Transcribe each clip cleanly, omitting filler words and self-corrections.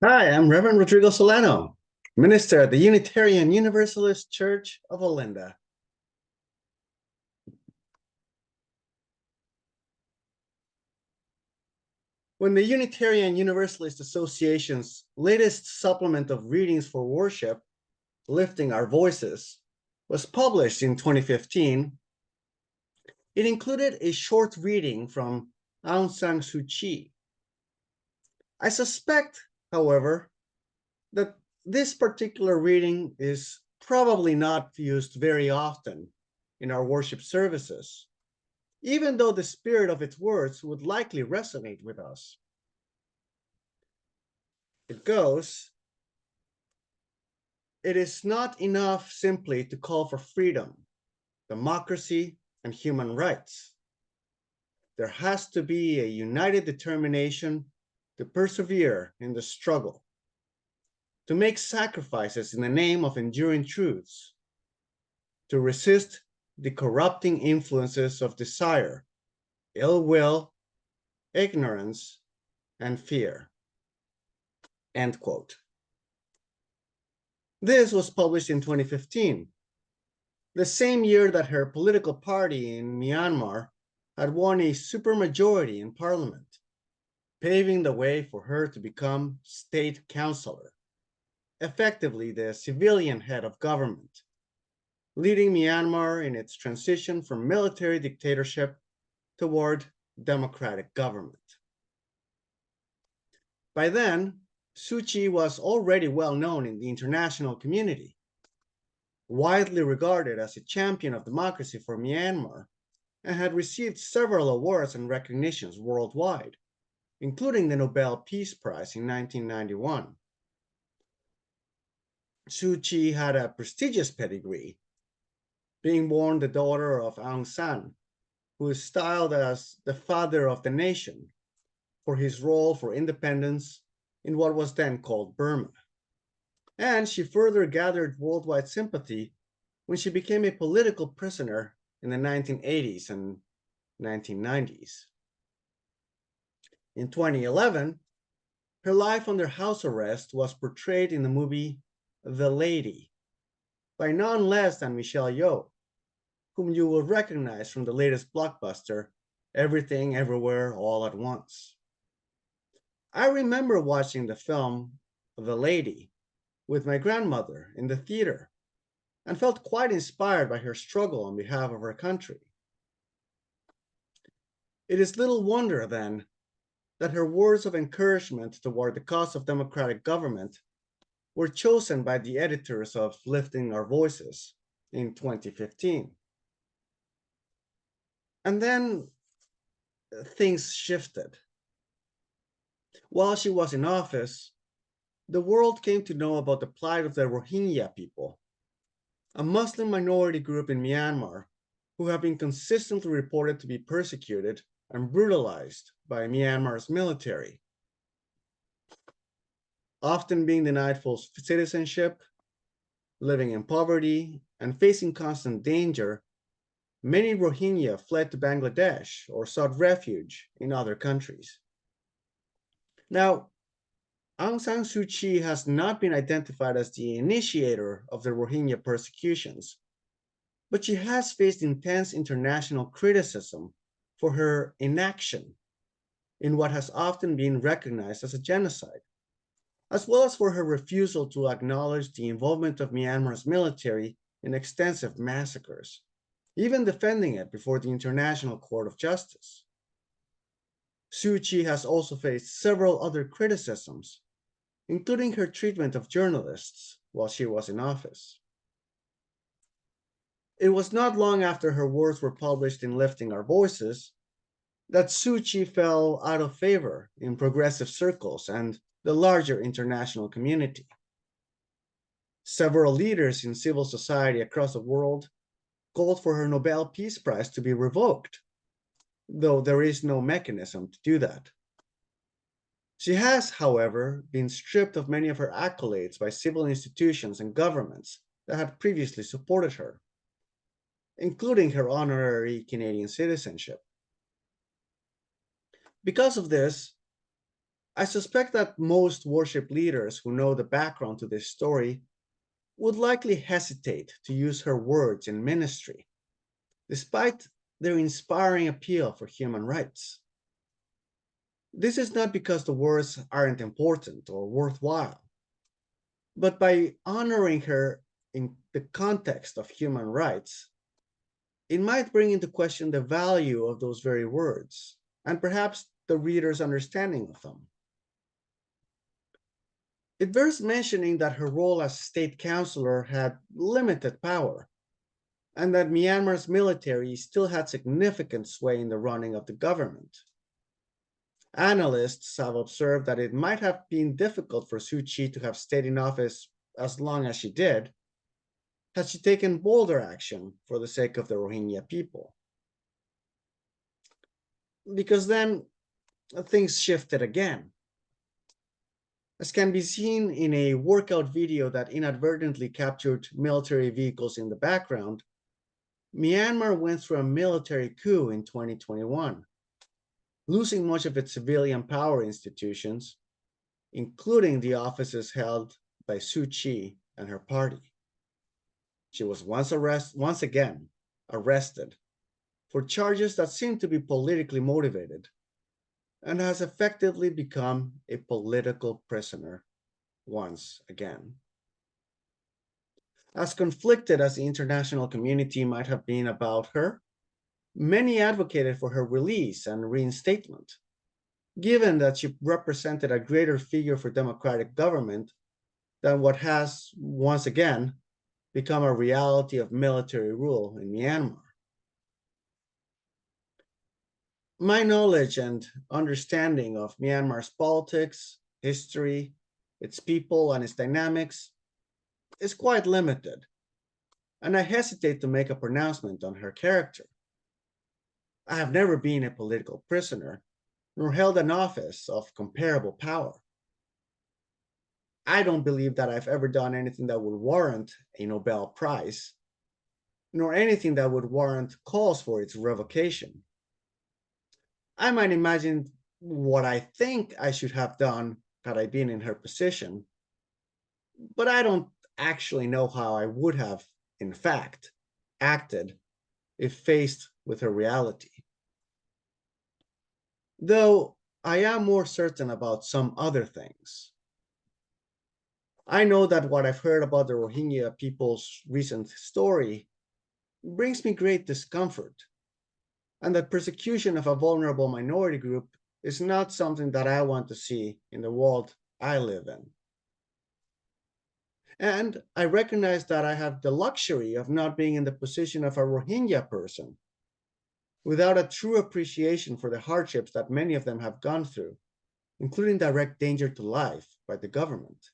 Hi, I'm Reverend Rodrigo Solano, minister at the Unitarian Universalist Church of Olinda. When the Unitarian Universalist Association's latest supplement of readings for worship, Lifting Our Voices, was published in 2015, it included a short reading from Aung San Suu Kyi. I suspect, however, that this particular reading is probably not used very often in our worship services, even though the spirit of its words would likely resonate with us. It goes, "It is not enough simply to call for freedom, democracy, and human rights. There has to be a united determination to persevere in the struggle, to make sacrifices in the name of enduring truths, to resist the corrupting influences of desire, ill will, ignorance, and fear." End quote. This was published in 2015, the same year that her political party in Myanmar had won a supermajority in parliament, paving the way for her to become state councillor, effectively the civilian head of government, leading Myanmar in its transition from military dictatorship toward democratic government. By then, Suu Kyi was already well known in the international community, widely regarded as a champion of democracy for Myanmar, and had received several awards and recognitions worldwide, including the Nobel Peace Prize in 1991. Suu Kyi had a prestigious pedigree, being born the daughter of Aung San, who is styled as the father of the nation for his role for independence in what was then called Burma. And she further gathered worldwide sympathy when she became a political prisoner in the 1980s and 1990s. In 2011, her life under house arrest was portrayed in the movie The Lady by none less than Michelle Yeoh, whom you will recognize from the latest blockbuster, Everything Everywhere All at Once. I remember watching the film The Lady with my grandmother in the theater and felt quite inspired by her struggle on behalf of her country. It is little wonder, then, that her words of encouragement toward the cause of democratic government were chosen by the editors of Lifting Our Voices in 2015. And then things shifted. While she was in office, the world came to know about the plight of the Rohingya people, a Muslim minority group in Myanmar who have been consistently reported to be persecuted and brutalized by Myanmar's military. Often being denied full citizenship, living in poverty, and facing constant danger, many Rohingya fled to Bangladesh or sought refuge in other countries. Now, Aung San Suu Kyi has not been identified as the initiator of the Rohingya persecutions, but she has faced intense international criticism for her inaction in what has often been recognized as a genocide, as well as for her refusal to acknowledge the involvement of Myanmar's military in extensive massacres, even defending it before the International Court of Justice. Suu Kyi has also faced several other criticisms, including her treatment of journalists while she was in office. It was not long after her words were published in Lifting Our Voices that Suu Kyi fell out of favor in progressive circles and the larger international community. Several leaders in civil society across the world called for her Nobel Peace Prize to be revoked, though there is no mechanism to do that. She has, however, been stripped of many of her accolades by civil institutions and governments that had previously supported her, including her honorary Canadian citizenship. Because of this, I suspect that most worship leaders who know the background to this story would likely hesitate to use her words in ministry, despite their inspiring appeal for human rights. This is not because the words aren't important or worthwhile, but by honoring her in the context of human rights, it might bring into question the value of those very words and perhaps the reader's understanding of them. It bears mentioning that her role as state counselor had limited power, and that Myanmar's military still had significant sway in the running of the government. Analysts have observed that it might have been difficult for Suu Kyi to have stayed in office as long as she did, had she taken bolder action for the sake of the Rohingya people. Because then things shifted again. As can be seen in a workout video that inadvertently captured military vehicles in the background, Myanmar went through a military coup in 2021, losing much of its civilian power institutions, including the offices held by Suu Kyi and her party. She was once again arrested for charges that seem to be politically motivated and has effectively become a political prisoner once again. As conflicted as the international community might have been about her, many advocated for her release and reinstatement, given that she represented a greater figure for democratic government than what has, once again, become a reality of military rule in Myanmar. My knowledge and understanding of Myanmar's politics, history, its people, and its dynamics is quite limited, and I hesitate to make a pronouncement on her character. I have never been a political prisoner, nor held an office of comparable power. I don't believe that I've ever done anything that would warrant a Nobel Prize, nor anything that would warrant calls for its revocation. I might imagine what I think I should have done had I been in her position, but I don't actually know how I would have, in fact, acted if faced with her reality. Though I am more certain about some other things. I know that what I've heard about the Rohingya people's recent story brings me great discomfort, and that persecution of a vulnerable minority group is not something that I want to see in the world I live in. And I recognize that I have the luxury of not being in the position of a Rohingya person, without a true appreciation for the hardships that many of them have gone through, including direct danger to life by the government.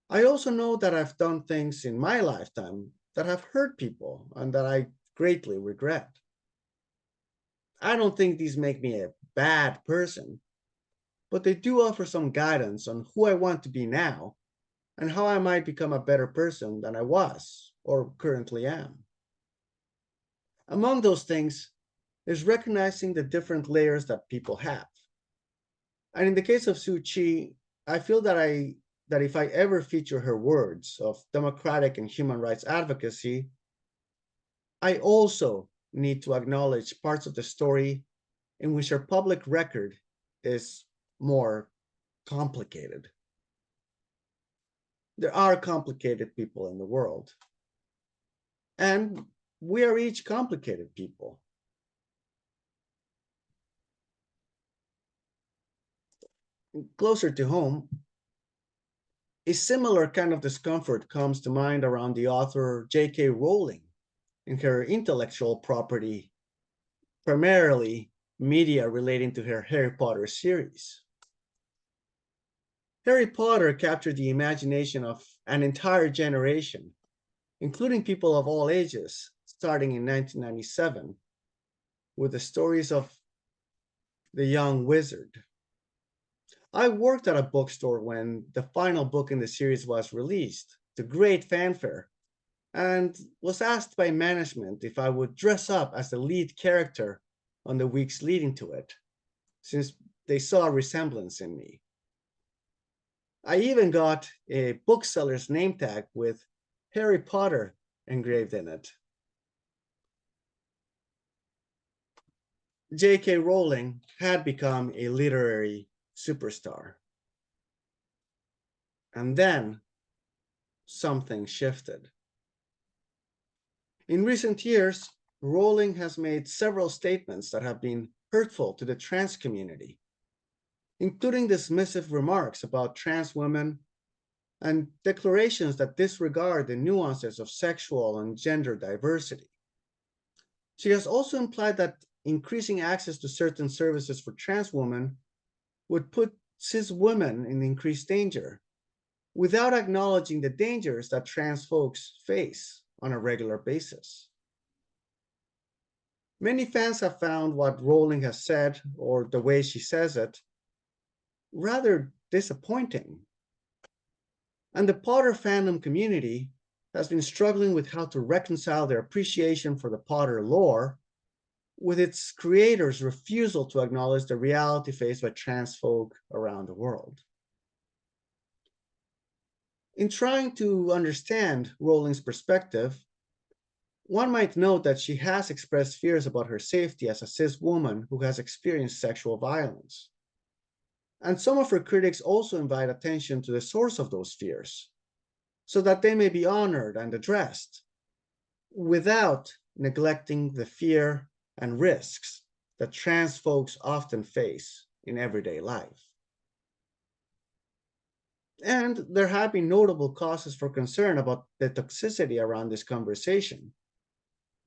I also know that I've done things in my lifetime that have hurt people and that I greatly regret. I don't think these make me a bad person, but they do offer some guidance on who I want to be now and how I might become a better person than I was or currently am. Among those things is recognizing the different layers that people have. And in the case of Suu Kyi, I feel that if I ever feature her words of democratic and human rights advocacy, I also need to acknowledge parts of the story in which her public record is more complicated. There are complicated people in the world, and we are each complicated people. Closer to home, a similar kind of discomfort comes to mind around the author J.K. Rowling and her intellectual property, primarily media relating to her Harry Potter series. Harry Potter captured the imagination of an entire generation, including people of all ages, starting in 1997, with the stories of the young wizard. I worked at a bookstore when the final book in the series was released, to great fanfare, and was asked by management if I would dress up as the lead character on the weeks leading to it, since they saw a resemblance in me. I even got a bookseller's name tag with Harry Potter engraved in it. J.K. Rowling had become a literary superstar. And then something shifted. In recent years, Rowling has made several statements that have been hurtful to the trans community, including dismissive remarks about trans women and declarations that disregard the nuances of sexual and gender diversity. She has also implied that increasing access to certain services for trans women would put cis women in increased danger, without acknowledging the dangers that trans folks face on a regular basis. Many fans have found what Rowling has said, or the way she says it, rather disappointing. And the Potter fandom community has been struggling with how to reconcile their appreciation for the Potter lore with its creators' refusal to acknowledge the reality faced by trans folk around the world. In trying to understand Rowling's perspective, one might note that she has expressed fears about her safety as a cis woman who has experienced sexual violence. And some of her critics also invite attention to the source of those fears, so that they may be honored and addressed, without neglecting the fear and risks that trans folks often face in everyday life. And there have been notable causes for concern about the toxicity around this conversation.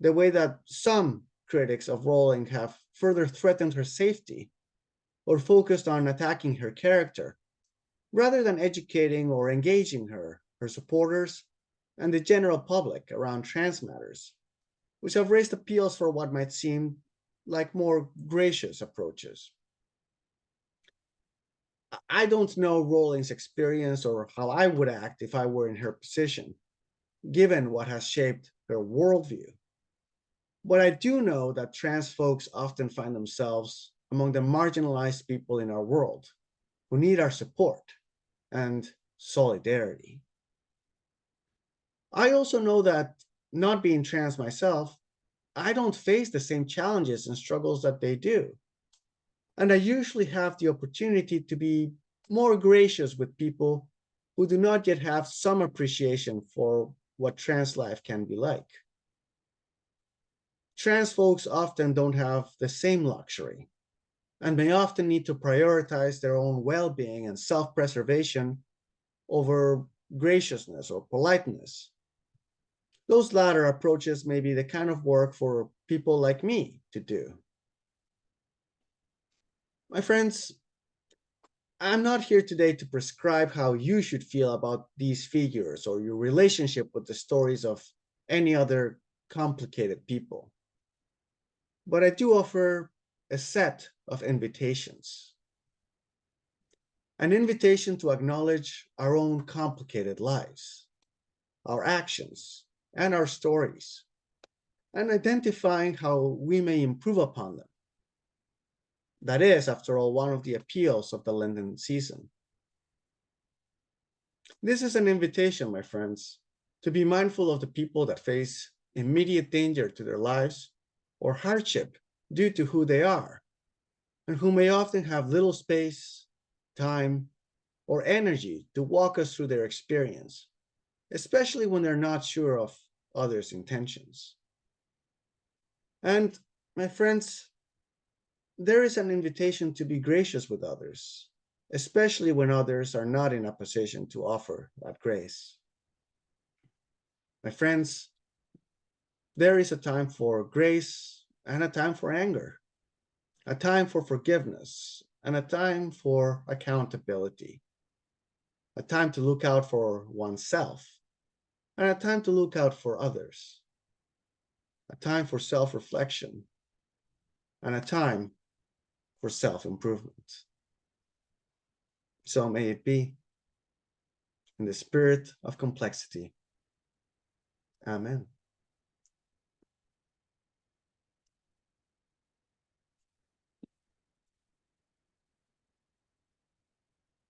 The way that some critics of Rowling have further threatened her safety or focused on attacking her character, rather than educating or engaging her supporters, and the general public around trans matters, which have raised appeals for what might seem like more gracious approaches. I don't know Rowling's experience or how I would act if I were in her position, given what has shaped her worldview. But I do know that trans folks often find themselves among the marginalized people in our world who need our support and solidarity. I also know that, not being trans myself, I don't face the same challenges and struggles that they do. And I usually have the opportunity to be more gracious with people who do not yet have some appreciation for what trans life can be like. Trans folks often don't have the same luxury and may often need to prioritize their own well-being and self-preservation over graciousness or politeness. Those latter approaches may be the kind of work for people like me to do. My friends, I'm not here today to prescribe how you should feel about these figures or your relationship with the stories of any other complicated people. But I do offer a set of invitations. An invitation to acknowledge our own complicated lives, our actions, and our stories, and identifying how we may improve upon them. That is, after all, one of the appeals of the Lenten season. This is an invitation, my friends, to be mindful of the people that face immediate danger to their lives or hardship due to who they are, and who may often have little space, time, or energy to walk us through their experience, especially when they're not sure of others' intentions. And, my friends, there is an invitation to be gracious with others, especially when others are not in a position to offer that grace. My friends, there is a time for grace and a time for anger, a time for forgiveness and a time for accountability, a time to look out for oneself and a time to look out for others, a time for self-reflection and a time for self-improvement. So may it be, in the spirit of complexity. Amen.